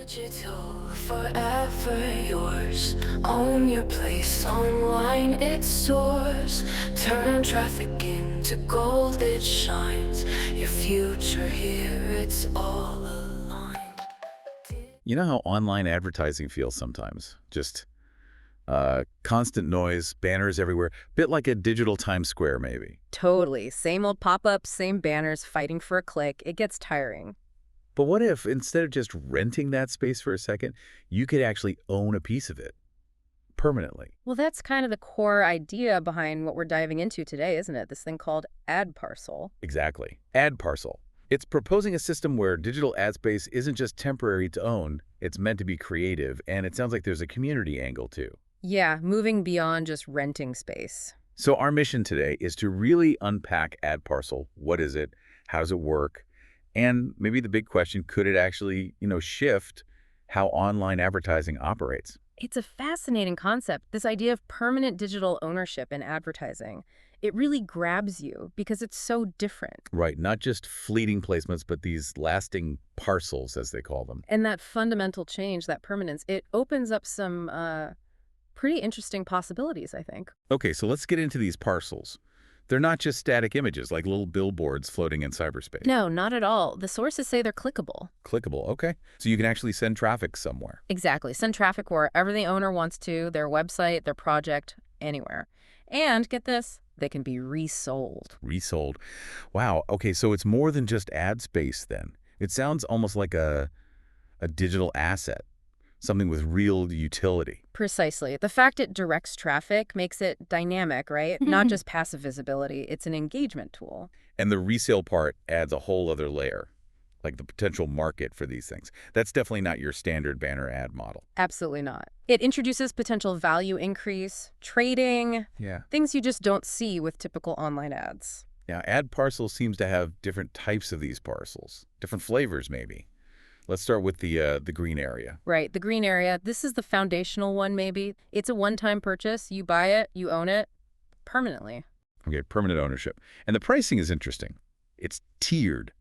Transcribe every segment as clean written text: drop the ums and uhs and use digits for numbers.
Digital, forever yours. Own your place online, it soars. Turn traffic into gold, it shines. Your future here, it's all aligned. You know how online advertising feels sometimes? Just constant noise, banners everywhere, bit like a digital Times Square maybe. Totally. Same old pop-ups, same banners fighting for a click. It gets tiring. But what if, instead of just renting that space for a second, you could actually own a piece of it permanently? Well, that's kind of the core idea behind what we're diving into today, isn't it? This thing called AdParcel. Exactly. AdParcel. It's proposing a system where digital ad space isn't just temporary to own, it's meant to be creative, and it sounds like there's a community angle too. Yeah, moving beyond just renting space. So our mission today is to really unpack AdParcel. What is it? How does it work? And maybe the big question, could it actually, shift how online advertising operates? It's a fascinating concept, this idea of permanent digital ownership in advertising. It really grabs you because it's so different. Right, not just fleeting placements, but these lasting parcels, as they call them. And that fundamental change, that permanence, it opens up some pretty interesting possibilities, I think. Okay, so let's get into these parcels. They're not just static images like little billboards floating in cyberspace. No, not at all. The sources say they're clickable. Clickable, okay. So you can actually send traffic somewhere. Exactly. Send traffic wherever the owner wants to, their website, their project, anywhere. And get this, they can be resold. Resold. Wow, okay, so it's more than just ad space then. It sounds almost like a digital asset, something with real utility. Precisely. The fact it directs traffic makes it dynamic, right? Not just passive visibility. It's an engagement tool. And the resale part adds a whole other layer, like the potential market for these things. That's definitely not your standard banner ad model. Absolutely not. It introduces potential value increase, trading, Yeah. things you just don't see with typical online ads. Now, AdParcel seems to have different types of these parcels, different flavors maybe. Let's start with the green area. Right, the green area, this is the foundational one maybe. It's a one-time purchase. You buy it, you own it permanently. Okay, permanent ownership. And the pricing is interesting. It's tiered,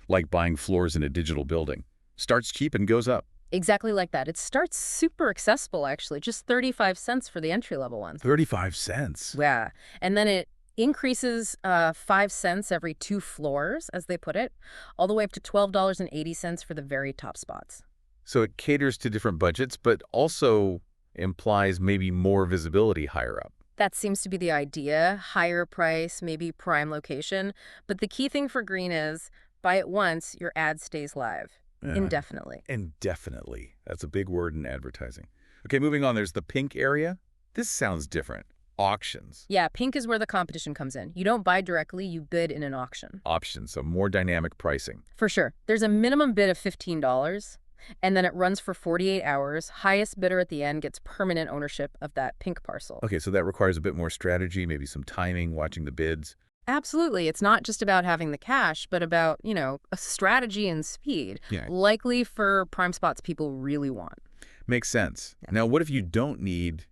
like buying floors in a digital building. Starts cheap and goes up. Exactly like that. It starts super accessible, actually, just 35 cents for the entry-level ones. 35 cents. Yeah, and then it increases 5 cents every 2 floors, as they put it, all the way up to $12.80 for the very top spots. So it caters to different budgets, but also implies maybe more visibility higher up. That seems to be the idea. Higher price, maybe prime location. But the key thing for green is, buy it once, your ad stays live. Indefinitely. Indefinitely. That's a big word in advertising. Okay, moving on. There's the pink area. This sounds different. Auctions. Yeah, pink is where the competition comes in. You don't buy directly, you bid in an auction. Options, so more dynamic pricing. For sure. There's a minimum bid of $15, and then it runs for 48 hours. Highest bidder at the end gets permanent ownership of that pink parcel. Okay, so that requires a bit more strategy, maybe some timing, watching the bids. Absolutely. It's not just about having the cash, but about, a strategy and speed. Yeah. Likely for prime spots people really want. Makes sense. Yeah. Now, what if you don't need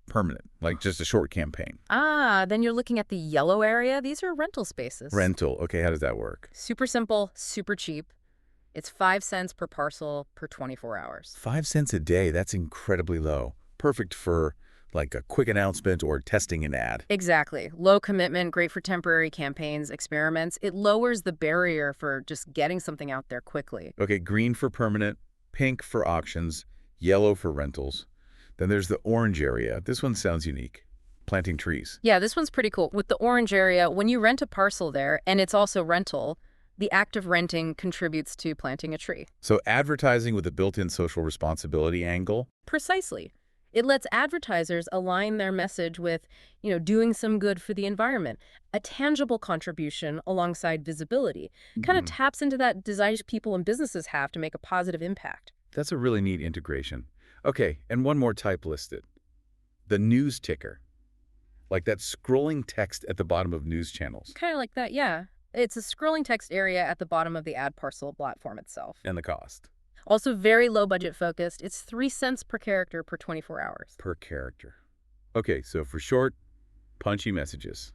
permanent, like just a short campaign? Then you're looking at the yellow area. These are rental spaces. Rental. Okay, how does that work? Super simple, super cheap. It's 5 cents per parcel per 24 hours. 5 cents a day. That's incredibly low. Perfect for like a quick announcement or testing an ad. Exactly. Low commitment, great for temporary campaigns, experiments. It lowers the barrier for just getting something out there quickly. Okay, green for permanent, pink for auctions, yellow for rentals. Then there's the orange area. This one sounds unique. Planting trees. Yeah, this one's pretty cool. With the orange area, when you rent a parcel there, and it's also rental, the act of renting contributes to planting a tree. So advertising with a built-in social responsibility angle. Precisely. It lets advertisers align their message with, doing some good for the environment, a tangible contribution alongside visibility. Kind of taps into that desire people and businesses have to make a positive impact. That's a really neat integration. Okay, and one more type listed. The news ticker. Like that scrolling text at the bottom of news channels. Kind of like that, yeah. It's a scrolling text area at the bottom of the AdParcel platform itself. And the cost. Also very low budget focused. It's 3 cents per character per 24 hours. Per character. Okay, so for short, punchy messages.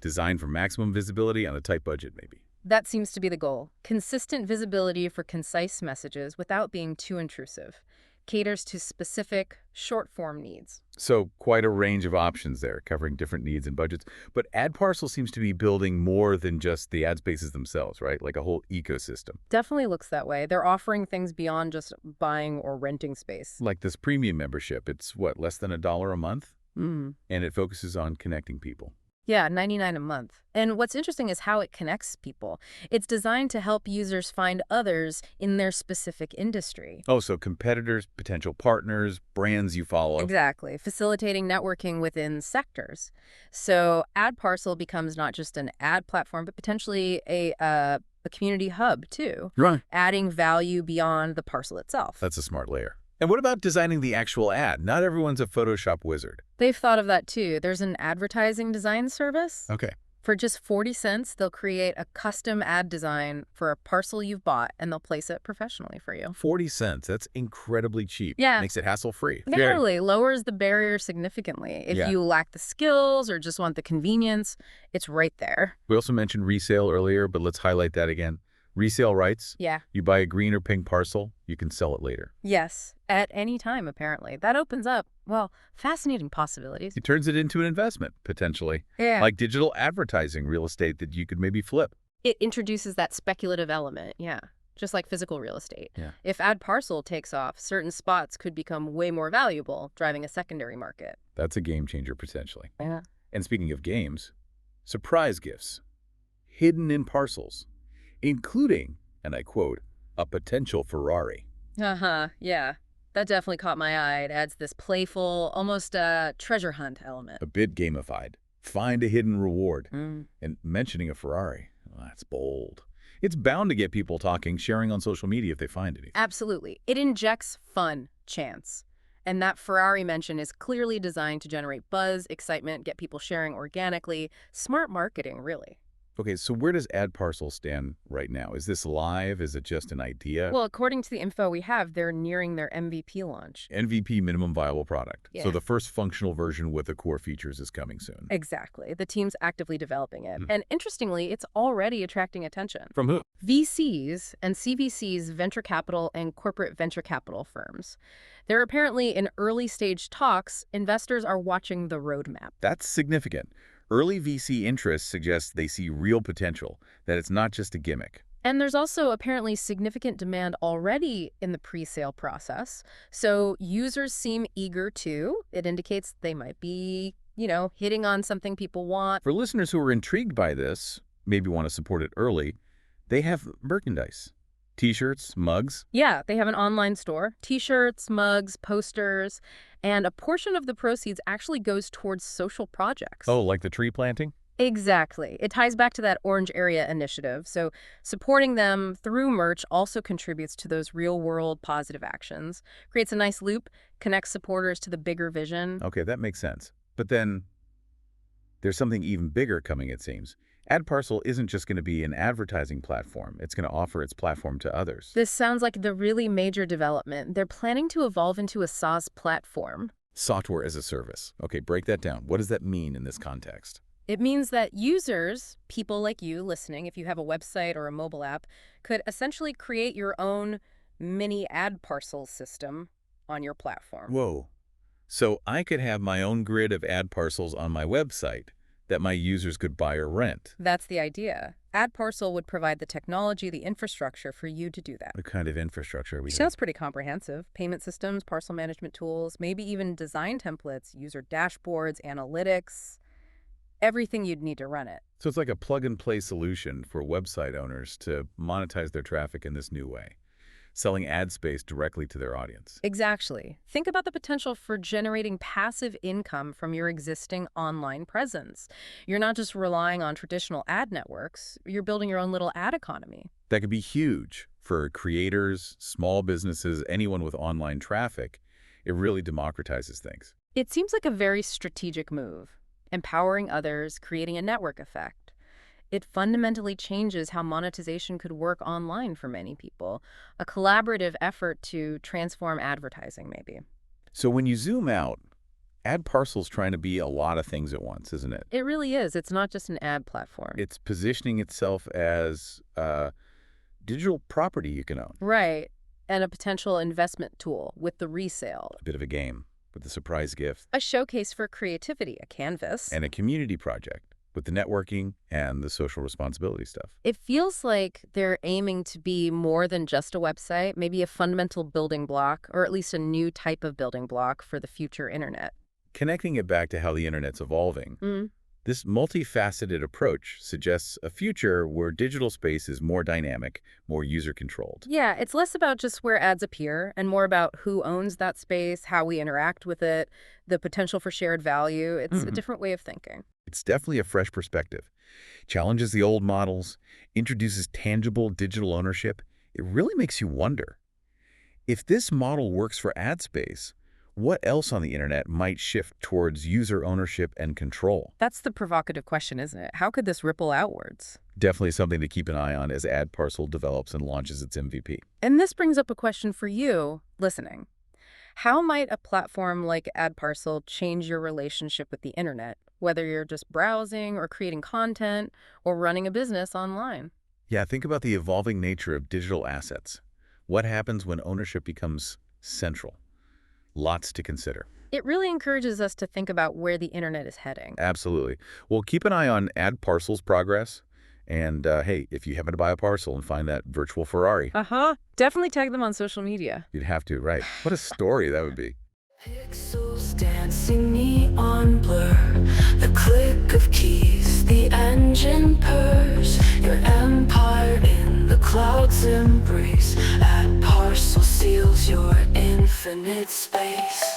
Designed for maximum visibility on a tight budget, maybe. That seems to be the goal. Consistent visibility for concise messages without being too intrusive. Caters to specific, short-form needs. So quite a range of options there, covering different needs and budgets. But AdParcel seems to be building more than just the ad spaces themselves, right? Like a whole ecosystem. Definitely looks that way. They're offering things beyond just buying or renting space. Like this premium membership, it's what, less than $1 a month? Mm. And it focuses on connecting people. Yeah, $99 a month. And what's interesting is how it connects people. It's designed to help users find others in their specific industry. Oh, so competitors, potential partners, brands you follow. Exactly, facilitating networking within sectors. So AdParcel becomes not just an ad platform, but potentially a community hub too, Right. adding value beyond the parcel itself. That's a smart layer. And what about designing the actual ad? Not everyone's a Photoshop wizard. They've thought of that too. There's an advertising design service. Okay. For just 40 cents, they'll create a custom ad design for a parcel you've bought, and they'll place it professionally for you. 40 cents. That's incredibly cheap. Yeah. Makes it hassle-free. Totally. Lowers the barrier significantly. If you lack the skills or just want the convenience, it's right there. We also mentioned resale earlier, but let's highlight that again. Resale rights. Yeah. You buy a green or pink parcel, you can sell it later. Yes. At any time, apparently. That opens up, well, fascinating possibilities. It turns it into an investment, potentially. Yeah. Like digital advertising real estate that you could maybe flip. It introduces that speculative element, yeah. Just like physical real estate. Yeah. If AdParcel takes off, certain spots could become way more valuable, driving a secondary market. That's a game changer, potentially. Yeah. And speaking of games, surprise gifts, hidden in parcels, including, and I quote, a potential Ferrari. Yeah. That definitely caught my eye. It adds this playful, almost treasure hunt element. A bit gamified. Find a hidden reward. Mm. And mentioning a Ferrari, well, that's bold. It's bound to get people talking, sharing on social media if they find anything. Absolutely. It injects fun, chance. And that Ferrari mention is clearly designed to generate buzz, excitement, get people sharing organically. Smart marketing, really. Okay, so where does AdParcel stand right now? Is this live? Is it just an idea? Well, according to the info we have, they're nearing their MVP launch. MVP, minimum viable product. Yeah. So the first functional version with the core features is coming soon. Exactly. The team's actively developing it. And interestingly, it's already attracting attention. From who? VCs and CVCs, venture capital and corporate venture capital firms. They're apparently in early stage talks. Investors are watching the roadmap. That's significant. Early VC interest suggests they see real potential, that it's not just a gimmick. And there's also apparently significant demand already in the pre-sale process. So users seem eager too. It indicates they might be, hitting on something people want. For listeners who are intrigued by this, maybe want to support it early, they have merchandise. T-shirts, mugs. Yeah, they have an online store. T-shirts, mugs, posters, and a portion of the proceeds actually goes towards social projects. Oh, like the tree planting? Exactly. It ties back to that Orange Area initiative. So supporting them through merch also contributes to those real-world positive actions, creates a nice loop, connects supporters to the bigger vision. Okay, that makes sense. But then there's something even bigger coming, it seems. AdParcel isn't just going to be an advertising platform. It's going to offer its platform to others. This sounds like the really major development. They're planning to evolve into a SaaS platform. Software as a service. Okay, break that down. What does that mean in this context? It means that users, people like you listening, if you have a website or a mobile app, could essentially create your own mini AdParcel system on your platform. Whoa. So I could have my own grid of ad parcels on my website that my users could buy or rent. That's the idea. AdParcel would provide the technology, the infrastructure for you to do that. What kind of infrastructure are we Sounds pretty comprehensive. Payment systems, parcel management tools, maybe even design templates, user dashboards, analytics, everything you'd need to run it. So it's like a plug-and-play solution for website owners to monetize their traffic in this new way, selling ad space directly to their audience. Exactly. Think about the potential for generating passive income from your existing online presence. You're not just relying on traditional ad networks, you're building your own little ad economy. That could be huge for creators, small businesses, anyone with online traffic. It really democratizes things. It seems like a very strategic move, empowering others, creating a network effect. It fundamentally changes how monetization could work online for many people, a collaborative effort to transform advertising, maybe. So when you zoom out, AdParcel's trying to be a lot of things at once, isn't it? It really is. It's not just an ad platform. It's positioning itself as digital property you can own. Right. And a potential investment tool with the resale. A bit of a game with the surprise gift. A showcase for creativity, a canvas. And a community project with the networking and the social responsibility stuff. It feels like they're aiming to be more than just a website, maybe a fundamental building block, or at least a new type of building block for the future internet. Connecting it back to how the internet's evolving, this multifaceted approach suggests a future where digital space is more dynamic, more user-controlled. Yeah, it's less about just where ads appear and more about who owns that space, how we interact with it, the potential for shared value. It's a different way of thinking. It's definitely a fresh perspective. Challenges the old models, introduces tangible digital ownership. It really makes you wonder, if this model works for ad space, what else on the internet might shift towards user ownership and control? That's the provocative question, isn't it? How could this ripple outwards? Definitely something to keep an eye on as AdParcel develops and launches its MVP. And this brings up a question for you, listening. How might a platform like AdParcel change your relationship with the internet, whether you're just browsing or creating content or running a business online? Yeah, think about the evolving nature of digital assets. What happens when ownership becomes central? Lots to consider. It really encourages us to think about where the internet is heading. Absolutely. Well, keep an eye on AdParcel's progress. And hey, if you happen to buy a parcel and find that virtual Ferrari, Definitely tag them on social media. you'd have to, right? What a story that would be. Pixels dancing neon blur, the click of keys, the engine purrs, your empire in the clouds embrace. AdParcel seals your infinite space.